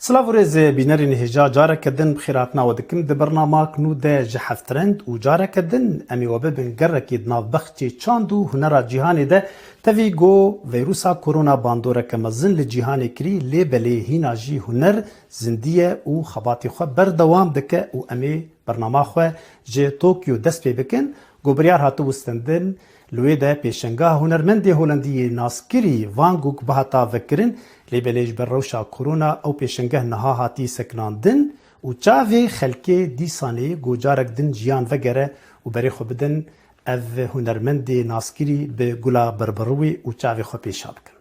سلاورز بینرین هجا جاره کدن بخیراتنا و دکم ده برنامه کنو ده جحفترند و جاره کدن امی وابه بن گرکی دناو بخچی چاندو هنرا جیهانی ده تاوی گو ویروسا کرونا باندوره که مزن لجیهانی کری لی بلی هینا جی هنر زندیه و خباتی خو بردوام دکه و امی برنامه خو جه توکیو دست پی بکن گوبریار هاتو وستندن لوی ده پیشنگاه هنرمندی هولندی ناسکری وانگوک بهتا وکرن لیبلیج بر روشا کرونا او پیشنگاه نها هاتی سکناندن و چاوی خلکی دیسانی گوجارک دن جیان وگره و بری خو بدن او هنرمندی ناسکری به گلا بربروی و چاوی خو پیشا بکن.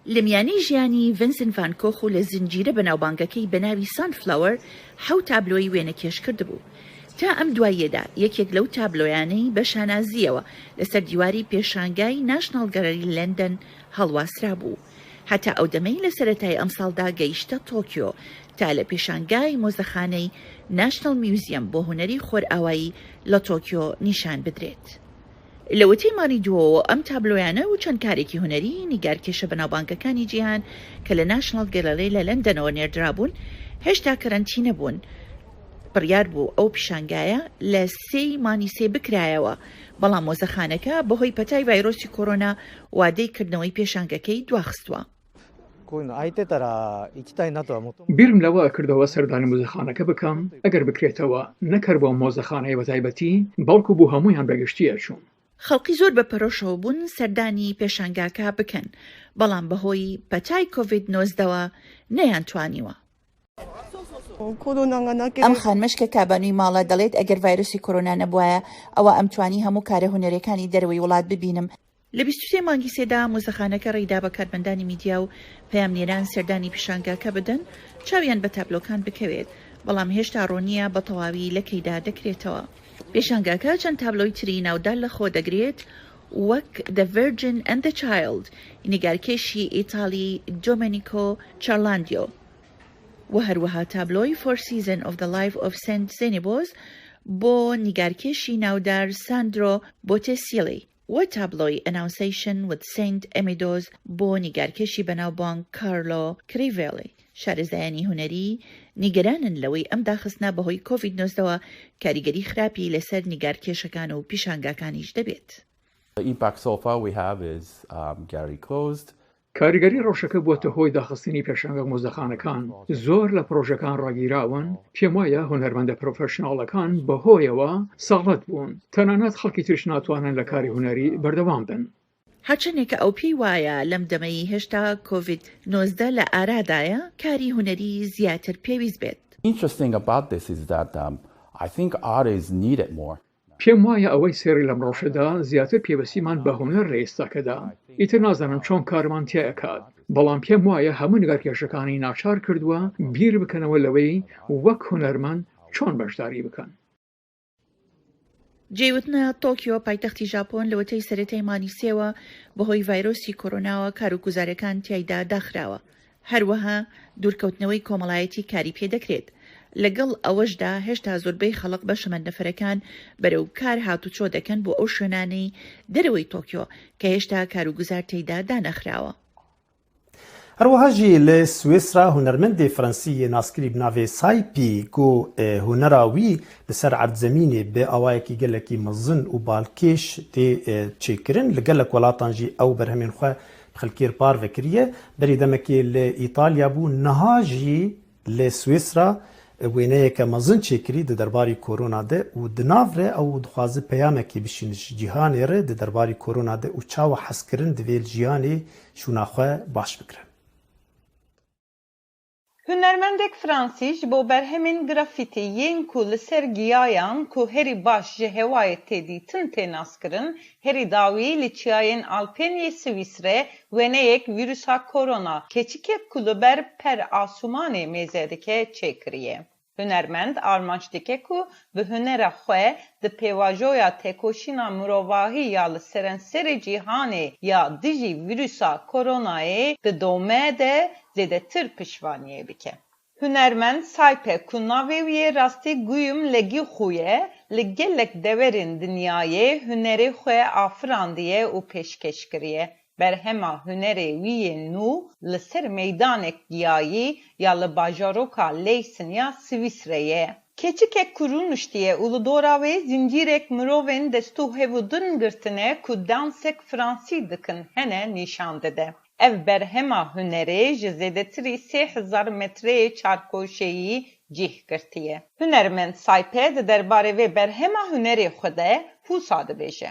لمیانی ژیانی ڤینسن ڤان کۆخ و لە زنجیرە بەناوبانگەکەی بەناوی سانفلاور حەوت تابلۆی وێنەکێش کردبوو. تا ئەم دواییەدا یەکێک لەو تابلۆیانەی بە شانازیەوە لەسەر دیواری پێشانگای ناشنال گەلەری لەندەن هەڵواسرا بوو. هەتا ئەو دەمەی لە سەرەتای ئەمساڵدا گەیشتە تۆکیۆ تا لە پێشانگای مۆزەخانەی ناشنال میوزیەم بۆ هونەری خۆرئاوایی لە تۆکیۆ نیشان بدرێت. لە وتەی مانی دووەوە ئەم تابلۆیانە و چەند کارێکی هونەری نیگارکێشە بەناوبانگەکانی جیهان کە لە ناشنال گەلەری لە لەندەنەوە نێردرابوون هێشتا کەرەنتینە بوون. بڕیار بوو ئەو پیشانگایە لە 3 مانی 3 بکرایەوە، بەڵام مۆزەخانەکە بەهۆی پەتای ڤایرۆسی کۆرۆنا وادەی کردنەوەی پێشانگەکەی دواخستووە. بیرم لەوە کردەوە سەردانی مۆزەخانەکە بکەم ئەگەر بکرێتەوە نەکەر بۆ مۆزەخانەی بەتایبەتی بەڵکو بوو هەموویان بەگشتیە چوون. خەڵکی زۆر بە پەرۆشەوە بوون سەردانی پێشانگاکە بکەن، بەڵام بەهۆی پەتای کۆڤید-19 نەیانتوانیوە. ئەم خانمەشکە تابانووی ماڵە دەڵێت ئەگەر ڤایرۆسی کۆرۆنا نەبوایە ئەوە ئەمتوانی هەموو کارە هونەرەکانی دەرەوەی وڵات ببینم. لە 23 مانگی سێدا مۆزەخانەکە ڕێیدا بە کارمەندانی میدیا و پەیامنێران سەردانی پیشانگاکە بدەن چاویان بە تابلۆکان بکەوێت، بەڵام هێشتا ڕۆنیە بە تەواوی لەکەیدا دەکرێتەوە. پێشانگاکە چەند تابلۆی تری ناودار لە خۆ دەگرێت وەک The Virgin and the Child نیگارکێشی ئیتالی دۆمێنیکۆ چارلاندیۆ و هەروەها تابلۆی Four Seasons of the Life of Saint Xenibos بۆ نیگارکێشی ناودار ساندرۆ بۆتێسیلی و تابلۆی Annunciation with Saint Emidos بۆ نیگارکێشی بەناوبانگ کارلۆ کریڤێلی. شارەزایانی هونەری نیگەرانن لەوەی ئەم داخستنا بەهۆی کۆڤید-19 کاریگەری خراپی لەسەر نیگارکێشەکان و پیشانگاکانیش دەبێت. کاریگەری ڕۆژەکە بووەتە هۆی داخستنی پێشانگە مۆزەخانەکان. زۆر لە پرۆژەکان ڕاگیراون، پێم وایە هونەرمەندە پرۆفێشناڵەکان بەهۆیەوە ساڵەت بوون، تەنانەت خەڵکی تریش ناتوانن لە کاری هونەری بەردەوام بن. هەرچەندێکە ئەو پێی وایە لەم دەمەی هێشتا کۆڤید-19 لە ئارادایە کاری هونەری زیاتر پێویست بێت. پێم وایە ئەوەی سێری لەم ڕۆژەدا زیاتر پێوەستیمان بە هونەر ڕێستاکەدا. ئیتر نازانم چۆن کارمان تێکات، بەڵام پێم وایە هەموو نیگارکێشەکانی ناچار کردووە بیر بکەنەوە لەوەی وەک هونەرمەند چۆن بەشداری بکەن. جێوتنە تۆکیۆ پایتەختی ژاپۆن لە وتەی سەرەتای مانی سێوە بەهۆی ڤایرۆسی کۆرۆناوە کاروگوزارەکان تیایدا داخراوە. هەروەها دوورکەوتنەوەی کۆمەڵایەتی کاری پێدەکرێت. لەگەڵ ئەوەشدا هێشتا زۆربەی خەڵک بە شەمەندەفەرەکان بەرەو کار هاتوچۆ دەکەن بۆ ئەو شوێنانەی دەرەوەی تۆکیۆ کە هێشتا کاروگوزار تێیدا دانەخراوە. هەروەهاژی لە سوێسرا هونەرمەندی فەرەنسی ناسکری بناوێ سایپی گۆ هونەراوی لەسەر عەرزەمینێ بێ ئاوایەکی گەلێکی مەزن و باڵکێش تێ چێکردن لەگەلک وڵاتانژی ئەو بەرهەمێن خۆ خەلکێر پار vekiriye berî demekê li Îtalya bû niha jî li Swêsra wêneyeke mezin çêkirî di derbarî korona de û di nav re ew dixwaze peyamekê bişîne ji cîhanê re di derbarî korona de û çawa hezkirin divê jiyanê şûna xwe baş bikirin. Hunermendek Fransî ji bo berhemên grafîtî yên ku li ser giyayan ku herî baş ji hewayê tê dîtin tê naskirin, herî dawî li çiyayên Alpêniyê Swîsrê wêneyek vîrusa korona keçikek ku li ber per asûmanê mêze dike çêkiriye. Hunermend armanc dike ku bi hunera xwe di pêvajoya têkoşîna mirovahî ya li serenserê cîhanê ya dijî vîrusa koronayê di dome de zêdetir piştvaniyê bike. Hunermend saype ku navê wî rastî guyum legî xû ye, li gelek deverên dinyayê hunerê xwe afirandiye û pêşkeş kiriye. berhema hunerê wî yên nû li ser meydanek giyayî ya li bajaroka Leysin ya Swîsreyê. Keçikek ku rûniştiye û li dora wê zincîrek mirovên destûhevûdin girtine ku dansek Fransî dikin hene nîşan dide. Ev berhema hunerê ji zêdetirî 3000 metreyê çarkoşeyî cih girtiye. Hunermend Saype di derbarê vê berhema hunerê xwe de pûsa dibêje.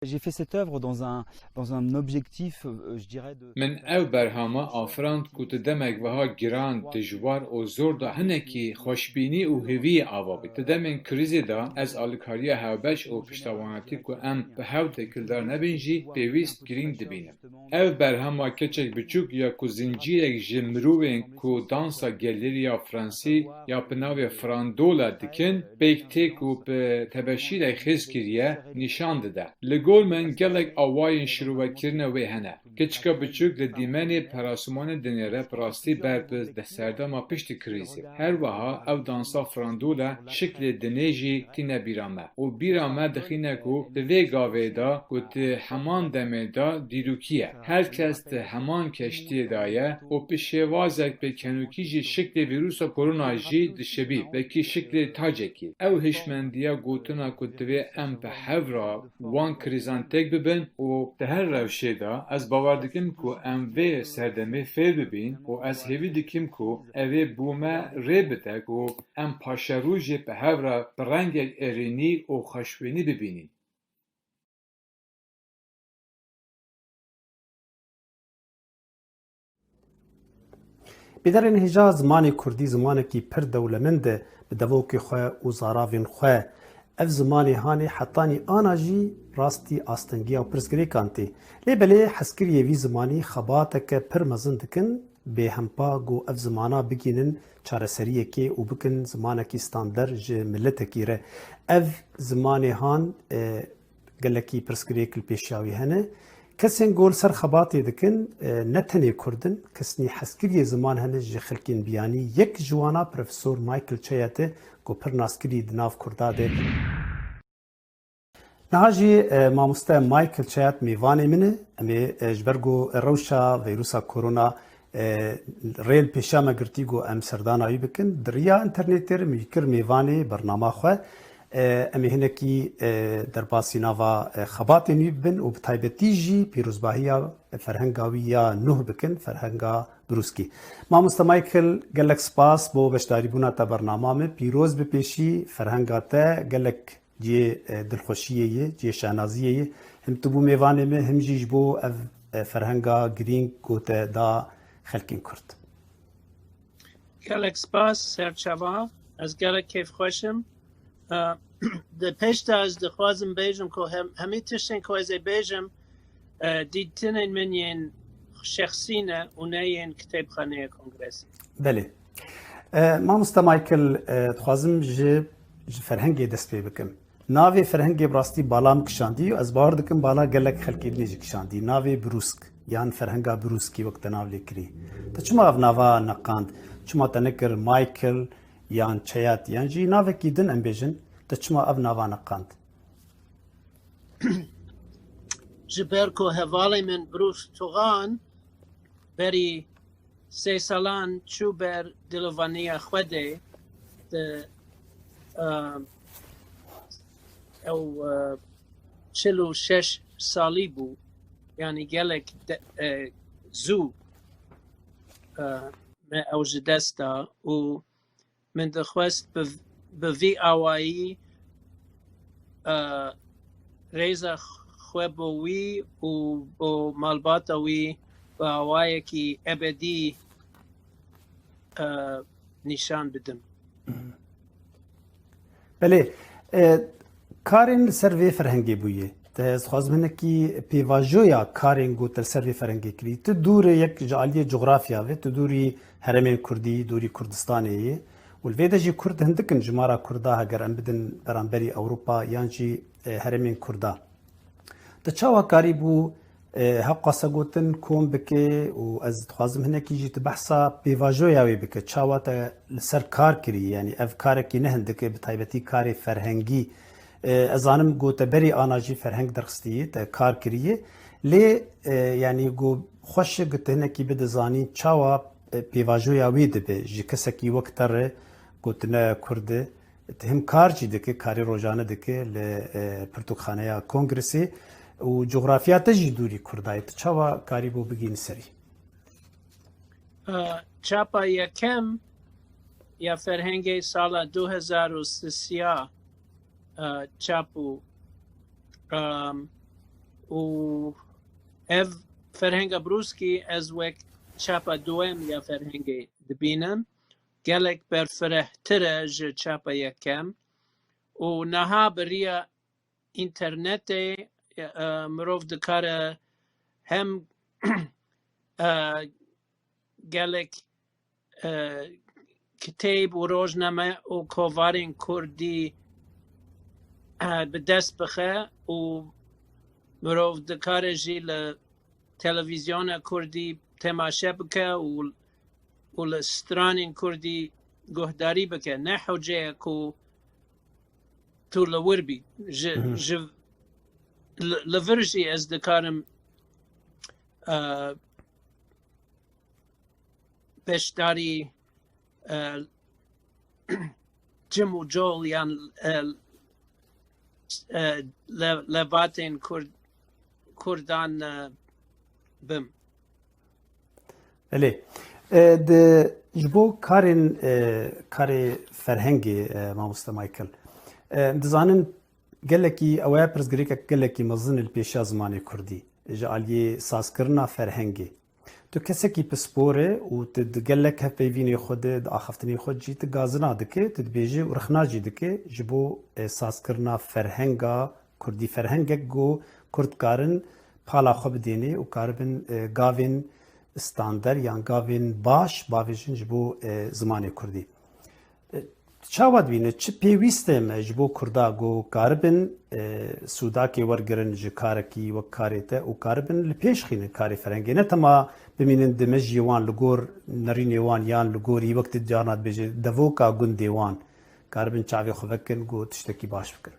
J'ai fait cette œuvre dans un objectif, je dirais, de... من او برهامه آفراند که تدمک وها گران دجوار و زور دا هنکی خوشبینی و هوی آوابی تدمین کریزی دا از آلکاری هاوبش و پشتوانتی که ام به هاو تکلدار نبینجی پیویست گرین دبینم. او برهامه کچک بچوک یا که زنجیرک جمروین که دانسا گلریا فرانسی یا پناوی فراندولا دکن بیکتی که به تبشیر خیز کریه نشان دده. گل من گلک آواین شروع کردن و هنه. کچکا بچوک لدیمانی پراسمان دنیره پراستی برپز ده سردما پشت کریزی. هر وها او دانسا فراندولا شکل دنیجی تینه بیرامه. و بیرامه دخینه کو دوی گاوه دا و ته همان دمه دا دیروکیه. هر کس ته همان کشتی دایه و پیشوازک به کنوکیجی شکل ویروس کرونا جی دشبی بکی شکل تاجکی. او هشمندیا گوتنا کو دوی ام به هورا وان کریزان تک ببین و ده هر روشه دا از باور دکم که ام وی سردمه فیل ببین و از هیوی دکم که اوی بومه ری بتک و ام پاشروژی به هورا برنگ ارینی و خشبینی ببینیم. بدرین هجا زمانی کردی زمانی که پر دولمنده به دوکی خواه و زاراوین خواه اف زمانی هانی حتانی آناجی راستی آستنگی و پرسگری کانتی لیبلی حسکری وی زمانی خباتک پر مزن دکن به همپا گو اف زمانا بگینن چارسریه که و بکن زمانه کی ستاندر جه ملت کیره اف زمانی هان گلکی پرسگری کل پیشیاوی هنه کسین گول سر خباتی دکن نتنی کردن کسنی حسکری زمان هنه جه خلکین بیانی یک جوانا پروفسور مایکل چایته گو پر ناسکری دناف کرداده نهاجی ماموسته مایکل چایت میوانی منه امی جبرگو روشا ویروسا کرونا ریل پیشا مگرتی گو ام سردانایی بکن دریا انترنتر میکر میوانی برنامه خواه امی هنکی در باسی نوا خباتی نیب بن و بتایبتی جی پیروزباهیا فرهنگاوی یا نوح بکن فرهنگا بروسکی ماموسته مایکل گلک سپاس بو بشداری بونا تا برنامه می پیروز بپیشی فرهنگا تا گلک جی دلخوشیه جی شانازیه هم تبو میوانه می هم جیج بو فرهنگا گرین گوته دا خلکین کرد گلک سپاس سرچوا از گلک کیف خوشم ده پشت از دخوازم بیجم که همی تشتن که از بیجم دیدتنین من ین شخصینه و نه ین کتابخانه کنگرسی بله ماموسته مایکل دخوازم جه فرهنگی دست پی بکم ناوی فرهنگی براستی بالام کشاندی و از باور دکم بالا گلک خلکی نیجی کشاندی ناوی بروسک یان فرهنگا بروسکی وقت ناو لیکری تا چما او ناوا نقاند چما تنکر مایکل یان چایات یان جی ناوی کی دن ام بیجن تا چما او ناوا نقاند جبر که حوالی من بروس توغان بری 3 سالان چو بر دلوانی خوده او 46 سالی بو یعنی گلک زو ما اوج دستا و من دخواست بوی آوایی ریزا خوابوی و با مالباتوی و آوایی که ابدی نشان بدم بله کارین سروی فرهنگی بویه از خوازمنه کی پیواژویا کارین گوتل سروی فرهنگی کری تو دور یک جالی جغرافیا و تو دوری هرمین کردی دوری کردستانیه والفيدا جي كرد هندكن جمارا كردا هاگر ام بدن برانبري اوروبا يانجي هرمين كردا تشاوا كاريبو حقا سگوتن كوم بكي و از خوازم هناكي جي تبحثا بيواجو ياوي بكي تشاوا تا لسر كار كري يعني اف كاركي نهندكي بتايبتي كاري فرهنگي ازانم گوته بري آناجي فرهنگ درخستيه تا كار كريه لێ یعنی گۆ خۆشە گوتهنێکی بدەزانین چاوە پێواژۆیا وێ دەبێ ji kesekî wek te re gotina Kurdê him kar jî dike karê rojane dike li Pirtûkxaneya Kongresê û coğrafiya te jî dûrî Kurdayê tu çawa karî bû bigînî serî çapa yekem ya ferhengê sala 2013 çapû û ev ferhenga brûskî ez wek çapa duem ya ferhengê dibînim gelek berfirehtir e ji çapa yekem û niha biriya internetê mirov dikare hem gelek kitêb û rojname û kovarên Kurdî bi dest bixe û mirov dikare jî li televizyona Kurdî temaşe bike û li stranên Kurdî guhdarî bike ne hewceye ku tu li wir bî ji li vir jî ez dikarim beşdarî cim û col yan levatên Kurdan bim. Elê ji bo karê ferhengê mamoste Michael dizanin gelekî ew ya pirsgirêkek gelekî mezin li pêşiya zimanê Kurdî ji aliyê sazkirina ferhengê tu kesekî pispor e û tu di gelek hevpeyvînê xwe de di axaftinê xwe jî tu gazina dike tu dibêje û rixna jî dike ji bo sazkirina ferhenga Kurdî ferhengek got Kurd karin pala xwe bidêne û karibin gavên stander yan gavên baş bavêjin ji bo zimanê Kurdî. Çawa dibîne çi pêwîst me ji bo Kurda got karibin sûdakê wergirin ji karekî wek karê te û karibin li pêş xînin karê ferhengê ne tema bimînin di mejiyê wan li gor nerînê wan yan li gorî wek tu carna dibêje devoka gundê wan karibin çavê xwe vekin got tiştekî baş bikin.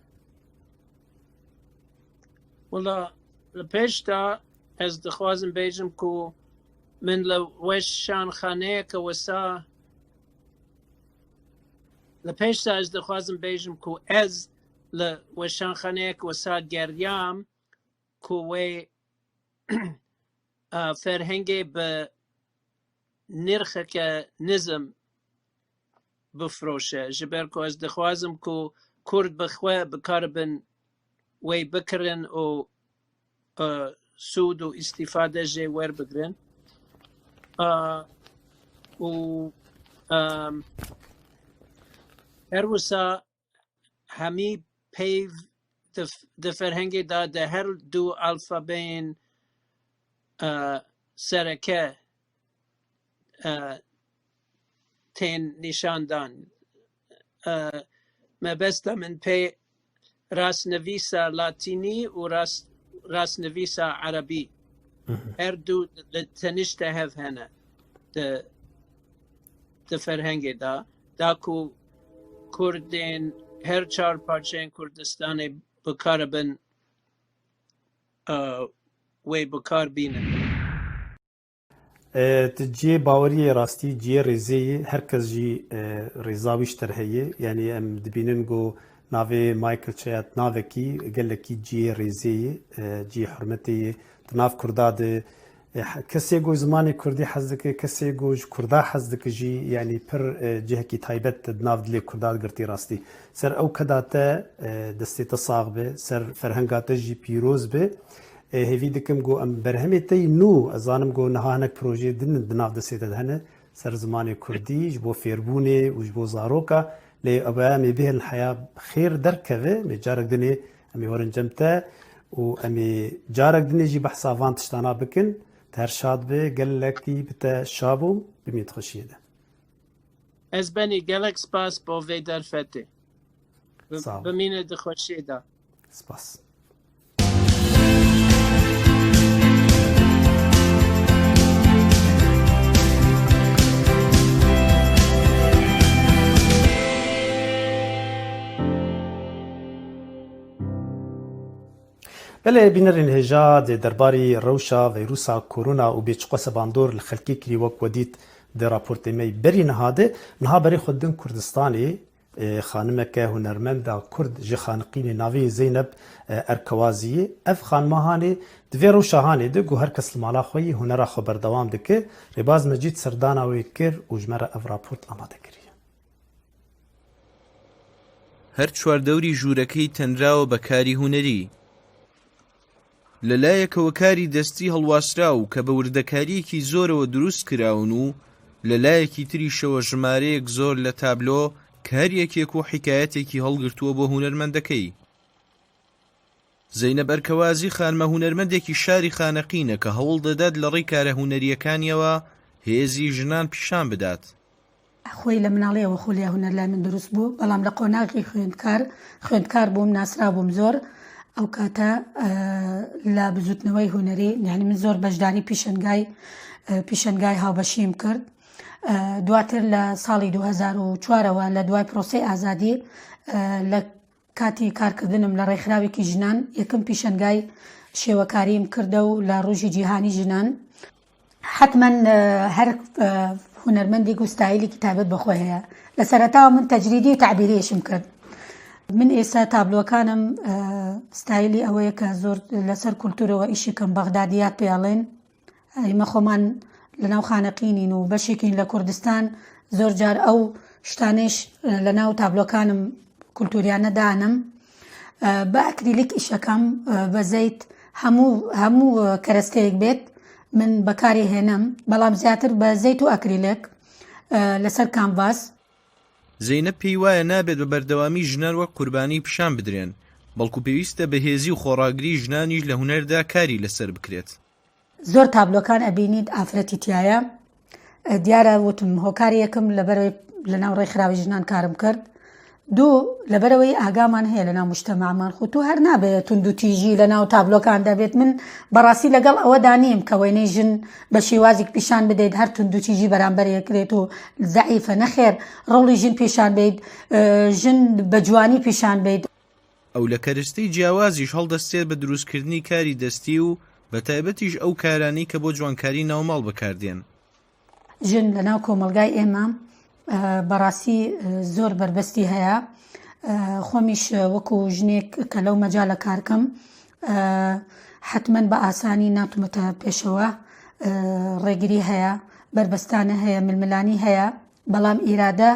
Wala li pêş de ez dixwazim bêjim ku min li weşanxaneyeke wisa li pêş de ez dixwazim bêjim ku ez li weşanxaneyeke wisa geriyam ku wê ferhengê bi nirxeke nizm bifroşe ji ber ku ez dixwazim ku Kurd bi xwe bikaribin wê bikirin û sûd û îstîfade jê werbigirin û her wisa hemî peyv di ferhengê de di her du alfabeyên sereke tên nîşandan me besta min pê rastnivîsa latînî û rastnivîsa erebî her du li tenişte hev hene di ferhengê de da ku Kurdên her çar parçeyên Kurdistanê bikaribin wê bikar bînin. Tu ciyê baweriyê rastî ciyê rêzeyê herkes jî rêza wî ji te heye yanî em dibînin got navê Michael Chayat navekî gelekî ciyê rêzeyê ciyê hurmetê ye di nav Kurda de kesê got zimanê Kurdî hez dike kesê got ji Kurda hez dike jî yanî pir cihekî taybet di nav dilê Kurda girtî rastî ser ew keda te destê te sağ be ser ferhenga te jî pîroz be hêvî dikim got em berhemê te yî nû ez zanim got niha hinek projeyê din di nav destê te de hene ser zimanê Kurdî ji bo fêrbûnê û ji bo zaroka lê ew em ê bihêlin heya xêr derkeve mê carek dinê em ê werin cem te û em ê carek dinê jî behsa van tiştana bikin her şad be gelekî bi te şabûm bimî dixweşiyê de. Ez benî gelek spas bo vê derfetê bimîne dixweşiyê de. Spas. بله بینرین هجا د درباری روشا ویروسا کرونا و بیچقوس باندور الخلقی کری وک ودید د راپورت می بری نهاده نها بری خودن کردستانی خانمک هنرمند کرد جی خانقین ناوی زینب ارکوازی اف خانمهانی دوی روشاهانی ده گو هر کس المالا خوی هنر خبر دوام دکه رباز مجید سردانا وی کر و جمره اف راپورت آماده کری هەر چواردەوری ژوورەکەی تەنراوە بە کاری هونەری لەلایەکەوە کاری دەستی هەڵواسراو کە بە وردەکاریەکی زۆرەوە دروست کراون و لەلایەکی تریشەوە ژمارەیەک زۆر لە تابلۆ کە هەر یەکێک و حیکایەتێکی هەڵگرتووە بۆ هونەرمەندەکەی. زەینەب ئەرکەوازی خانمە هونەرمەندێکی شاری خانەقینە کە هەوڵ دەدات لە ڕێی کارە هونەریەکانیەوە هێزی ژنان پیشان بدات. خۆی لە مناڵەیەوە خۆلیا هونەر لای من دروست بوو، بەڵام لە قۆناغی خوێندکار بووم، ناسرا بووم زۆر. ئەو کاتە لە بزوتنەوەی هونەری یعنی من زۆر بەشداری پیشەنگای هاوبەشیم کرد. دواتر لە ساڵی 2004ەوە لە دوای پرۆسەی ئازادی لە کاتی کارکردنم لە ڕێکخراوێکی ژنان یەکەم پیشەنگای شێوەکاریم کردە و لە ڕۆژی جیهانی ژنان حتما هەر هونەرمەندێک و ستایلێکی تایبەت بەخۆی هەیە. لە سەرەتاوە من تەجریدی و تعبیریشم کرد. من ئێستا تابلۆکانم ستایلی ئەوەیە کە زۆر لەسەر کولتورەوە ئیشیکەم بەغدادیات پێڵێن. ئێمە خۆمان لەناو خانەقینین و بەشێکین لە کوردستان زۆر جار ئەو شتانێش لەناو تابلۆکانم کولتوریانە دانم. بە ئەکریلیک ئیشەکەم بە زەیت هەموو کەرەستەیەک بێت من بەکاری هێنم، بەڵام زیاتر بە زەیت و ئەکریلێک لەسەر کامڤاس. زەینەب پێی وایە نابێت بە بەردەوامی ژنان وەک قوربانی پیشان بدرێن، بەڵکو پێویستە بەهێزی و خۆڕاگری ژنانیش لە هونەردا کاری لەسەر بکرێت. زۆر تابلۆکان ئەبینیت ئافرەتی تایە. دیارە وتم هۆکاری یەکەم لەبەرەوەی لەناو ڕێکخراوی ژنان کارم کرد. دوو لەبەرەوەی ئاگامان هەیە لەناو مجتەماعمان خۆتو هەر نابێت تونند و تیژی لەناو تابلۆکان دەبێت. من بەڕاستی لەگەڵ ئەوەدا نیم کە وێنەی ژن بە شێوازێک پیشان بدەیت هەر تونند و تیژی بەرامبەرێکرێت و زەعیفە. نەخێر، ڕۆڵی ژن پیشان بیت، ژن بە جوانی پیشان بیت. ئەو لە کەرستەی جیاوازیش هەڵدەستێت بە دروستکردنی کاری دەستی و بە تایبەتیش ئەو کارانەی کە بۆ جوانکاری ناوماڵ بەکاردێن. ژن لەناو کۆمەلگای ئێمە بەڕاستی زۆر بربەستی هەیە. خۆمیش وەکو ژنێک کە لەو مەجالە کارکەم حتمما بە ئاسانی ناتومەتە پێشەوە. ڕێگری هەیە، بربەستانە هەیە، ململانی هەیە، بەڵام ئیرادە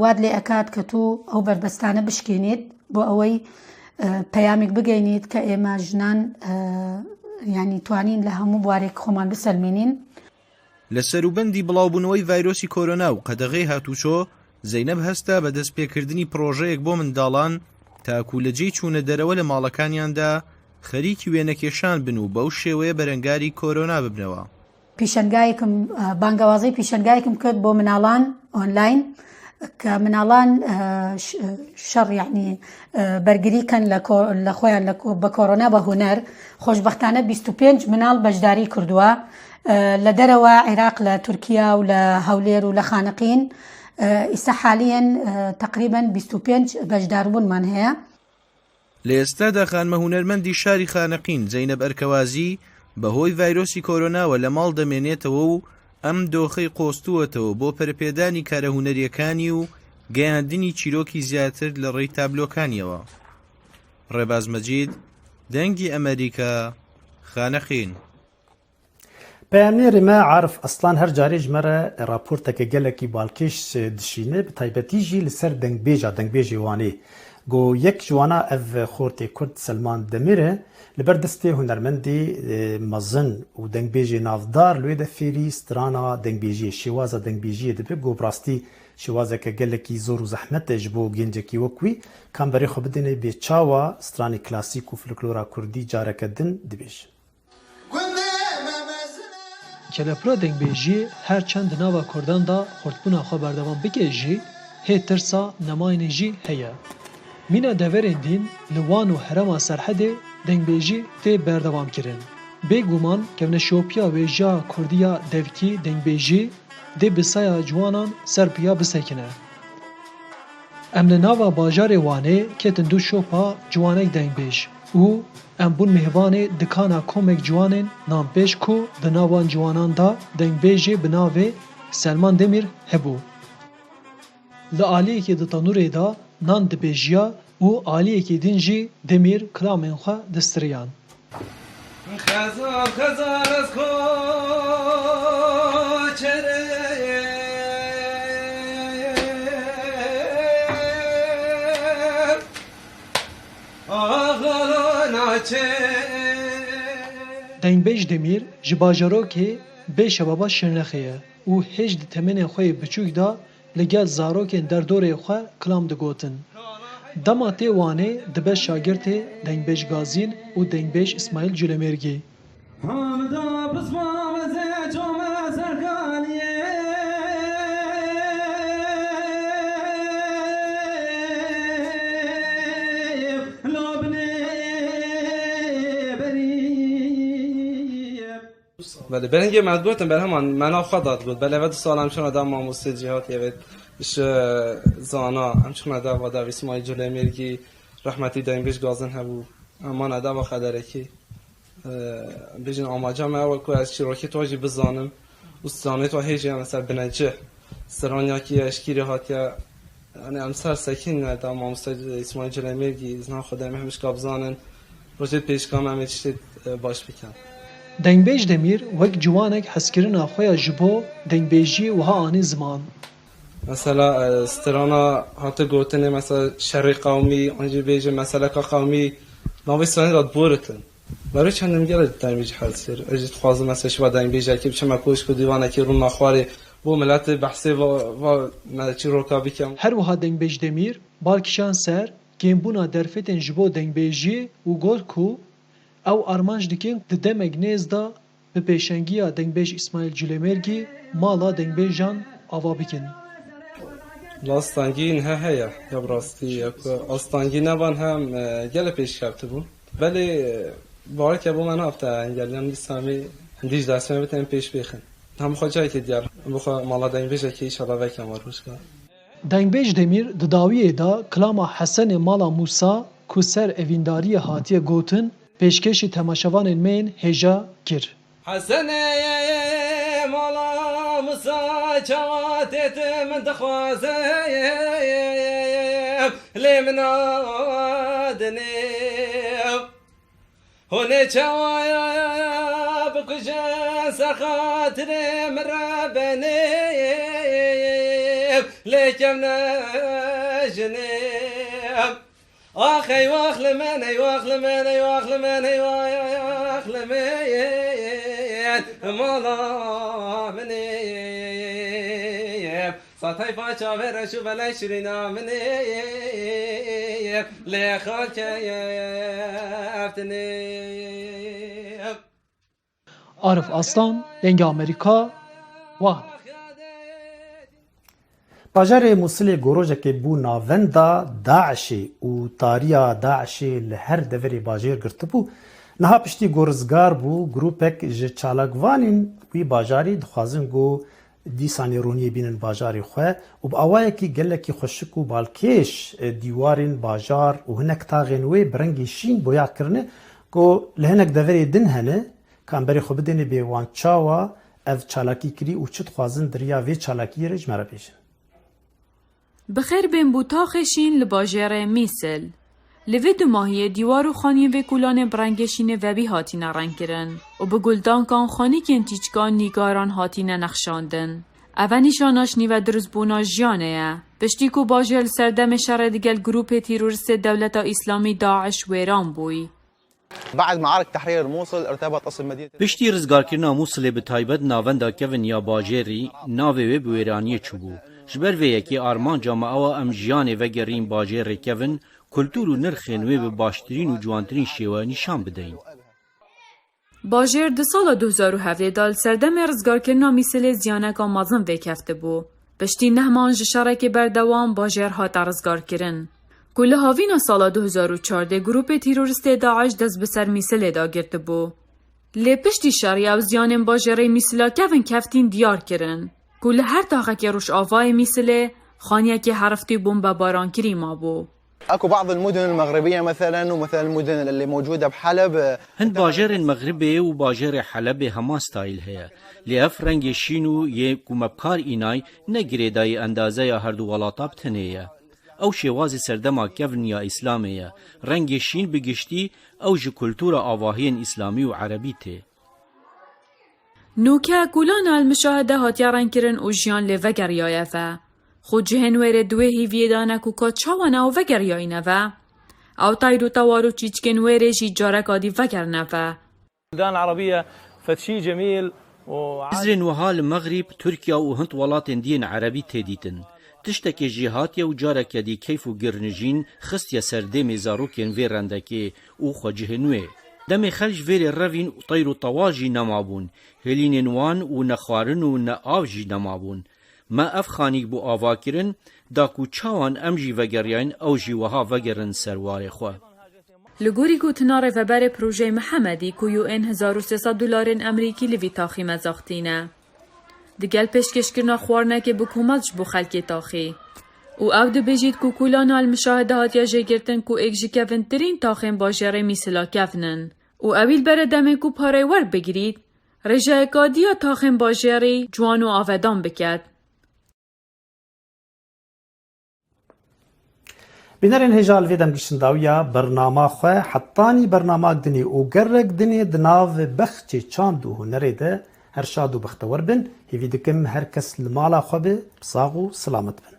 واد لێ ئەکات کە تو ئەو بربەستانە بشکێنیت بۆ ئەوەی پەیامێک بگەینیت کە ئێمە ژنان یعنی توانین لە هەموو بوارێک خۆمان بسەلمێنین. لە سەروبەندی بڵاوبوونەوەی ڤایرۆسی کۆرۆنا و قەدەغەی هاتوچۆ زەینەب هەستا بە دەستپێکردنی پرۆژەیەک بۆ منداڵان تاکو لە جێی چوونە دەرەوە لە ماڵەکانیاندا خەریکی وێنەکێشان بن و بەو شێوەیە بەرەنگاری کۆرۆنا ببنەوە. پیشەنگایەکم بانگەوازەی پیشەنگایەکم کرد بۆ مناڵان ئۆنلاین کە مناڵان شەڕ یعنی بەرگریکەن لە خۆیان بە کۆرۆنا بە هونەر. خۆشبەختانە 25 مناڵ بەشداری کردووە لە دەرەوە عێراق، لە تورکیا و لە هەولێر و لە خانەقین. ئێستا حالیان تقریبا 25 بەشداربوونمان هەیە. لە ئێستادا خانمە هونەرمەندی شاری خانەقین زەینەب ئەرکەوازی بەهۆی ڤایرۆسی کۆرۆناوە لە ماڵ دەمێنێتەوە و ئەم دۆخەی قۆستووەتەوە بۆ پەرپێدانی کارە هونەریەکانی و گەیاندنی چیرۆکی زیاتر لە ڕێی تابلۆکانیەوە. ڕێباز مەجید، دەنگی ئەمریکا، خانەقین. پەیامنێری ما عارف ئەسڵان هەر جارێ ژمەرە راپۆرتێکە گەلێکی باڵکێش دشینە بە تایبەتیژی لەسەر دەنگبێژی وانێ گۆ یەک جوانە ئەڤ خۆرتێ کورد سلمان دەمیرە لەبەر دەستێ هونەرمەندی مەزن و دەنگبێژی ناودار لێ دەفێری سترانە دەنگبێژی شێوازە دەنگبێژیە دەبێت گۆ بڕاستی شێوازێکە گەلێکی زۆر و زەحمەتێش بۆ گەنجێکی وەکوی کامبەرێ خۆ بدێنێ بێچاوە سترانی کلاسیک و فلکلۆرا کوردی جارەکە دن دەبێژ. کەلەپرا دەنگبێژی هەر چەند ناوە کورداندا خۆردبوونا خۆ بەردەوام بکێژی هێ ترسا نەماینێژی هەیە. مینە دەڤەرێن دین لە وان و هەرەما سەرحەدێ دەنگبێژی تێ بەردەوام kirin. بێگومان کەونەشۆپیا وێژا کوردیا دەڤکی دەنگبێژی دێ بسەیا جوانان سەر پیا بسەکنە. ئەم لە ناوە باژارێ وانێ کێتن دوو شۆپا جوانەی دەنگبێژ û ام بون مهوان دکانا کومک جوانن نام پیش کو دناوان جوانان دا دنگ بیجی بناوه سلمان دمیر هبو. لعالیه که دتانوره دا نان دبیجیا و عالیه که دینجی دمیر کلامن خواه دستریان. خزان خزان از خو چره دنگ بیج دمیر جباجارو که به شبابا شنرخیه و هجد تمن خوی بچوک دا لگل زارو که در دوره خواه کلام دگوتن. دما تی وانه دبه شاگرد دنگ بیج گازین و دنگ بیج اسماعیل جلمرگی. بله برنگی مدبوتم بر همان منا خداد بود بله ود سال همچون آدم ماموسه جهات یه بش زانا همچون آدم و در اسماعیل جلمرگی رحمتی دنگش گازن هبو اما آدم و خدره کی بیشتر آماجم اول که از شراکت واجی بزانم و سانت و هیچی مثلا بنجه سرانیا کی اشکیری هاتیا یعنی امسال سکین آدم ماموسه اسماعیل جلمرگی زن خودم همش کابزانن روزی پیشکام همه چیز باش بکن. دنگ بیج دمیر وک جوانک حسکرین آخویا جبو دنگ بیجی و ها آنی زمان. مثلا استرانا هات گوتنه مثلا شرقی قومی آنجا بیج مثلا که قومی ناوی سانی راد بورتن. برای چندم گله دنگ بیج حسیر. اجت خوازم مثلا شما دنگ بیج که بچه مکوش کو دیوانه که رو نخواره بو ملت بحثی و ملتی روکابی کم. هر وها دنگ بیج دمیر بالکشان سر گیمبونا درفتن جبو دنگ بیجی و گل کو او ارمانج دکین ددمگ نیزدا به پیشنگیا دنگ بیج اسماعیل جلمرگی مالا دنگ بیجان آوا بکن. لاستانگی نه هیا یا براستی آستانگی نوان هم گله پیش کرده بود ولی باید که با من هفته انگلیان دیسامی دیج دستمه بتیم پیش بخن هم خود جایی که دیار بخوا مالا دنگ بیجا که ایشالا وکم واروش کن. دنگ بیج دمیر دداویه دا کلاما حسن مالا موسا که سر اوینداری هاتیه گوتن پیشکشی تماشاوان مین هجا کر. حسن مالا موسا چاتت من دخوازم لیمنا دنیم هونه چوایا بکجن سخاطر مرابنیم لیکم نجنیم آخ ای واخل من ای واخل من ای واخل من ای واخل من مالا منیم ساتای پاچا ورشو بلای شرینا منیم لیخال که یفتنیم. عارف اسلان دنگ امریکا وان. باجار موصل گروجک بو ناوندا داعشی و تاریا داعشی لهر دوری باجار گرت بو نها پشتی گورزگار بو گروپک ج چالاگوانین وی باجاری دخوازن گو دیسانی رونی بینن باجاری خواه و با اوای کی گله کی خوشک و بالکیش دیوارین باجار و هنک تاغین وی برنگی شین بویا کرنه گو لهنک دوری دن هنه کان بری خوب دنی به وان چاوا اف چالاکی کری و چت خوازن دریا وی چالاکی رج مرا بیشن. بخیر بین بو تاخشین لباجره میسل. لوی دو ماهی دیوار و خانی و کلان برنگشین و بی هاتین رنگ کرن و به گلدان کان خانی که انتیچگان نیگاران هاتین نخشاندن. اوه نشاناش نیو درست بونا جانه پشتی کو باجر سردم شر دیگل گروپ تیرورست دولت اسلامی داعش ویران بوی. بعد معارك تحرير موصل ارتبط اصل مدينه پشتی رزگارکرنا موصل به تایبت ناوندا کون یا باجری ناوی و ایرانی چوبو جبر وی کی آرمان جامعه ام جیان و گرین باجر کون کلتور و نرخین و به باشترین و جوانترین شیوه نشان بدهیم. باجر ده سال 2017 دال سردم رزگارکرنا میسل زیانک آمازن وکفته بو. پشتی نهمان جشارک بردوام باجر هات رزگارکرن. کله هاوینا سال 2014 گروپ تیرورست داعش دست به سر میسل دا گرده بو. لی پشتی شریا و زیانم باجره میسلا کون کفتین دیار کرن. کله هر داغه که روش آوای میسله خانیه که حرفتی بومب باران کری ما بو. اكو بعض المدن المغربيه مثلا ومثلا المدن اللي موجوده بحلب هند باجر مغربي و باجر حلب هما ستایل هەیە لێف ڕەنگی شین و یەکومەبکار ئینای نەگرێدایی ئەندازەیە هەردوو وڵاتە بتنەیە ئەو شێوازی سەردەما کەڤن یا ئیسلامەیە ڕەنگی شین بگشتی ئەو ji کولتورە ئاواهiyên ئیسلامی و عەرەبی تێ نوکە کولان المشاهده هاتیا رنگکردن و ژیان لێ vegeriayeve خو cihên wêrê duê hîviyê danek û ka çawana ew vegeriyayîneve ew tayr û tewar û çîçkên wêrê jî carek adî vegerneve البلدان العربية فشي جميل Bizrên wiha li Megrîb, Tirkiya û Hind welatên diyên Erebî têdîtin. Tiştekê jî hatiye û carekê dî keyf û girnijîn xistiye ser demê zarokên vê rendekê û xwecihên wê. Demê xel ji vêrê revîn û tayr û tewar jî nemabûn. Hêlînên wan û ne xwarin û ne av jî nemabûn. Me ev xanîk bû avakirin, da ku çawan em jî vegeriyayîn ew jî wiha vegerin ser warê xwe. Li gorî gotina rêveberê projeyê Mihemedî ku UN $1300 Emerîkî li vî taxî mezaxtîne. Digel pêşkêşkirina xwarinekê bi komet ji bo xelkê taxî. û ew dibêjît ku kulan almüşahede hatiye jêgirtin ku êk ji kevintirîn taxên bajarê Mîsila kevnin. û ewîl bere demê ku parê werbigirît, rêjeyekadiya taxên bajarê ciwan û avedan biket. بینەرên hêja li vê demgişindawiya bernama xwe hetanî bernamak dinê û gerek dinê di nav bexçê çand û hunerê de her şad û bextewar bin. Hêvî dikim her kes li mala xwe bi sağ û selamet bin.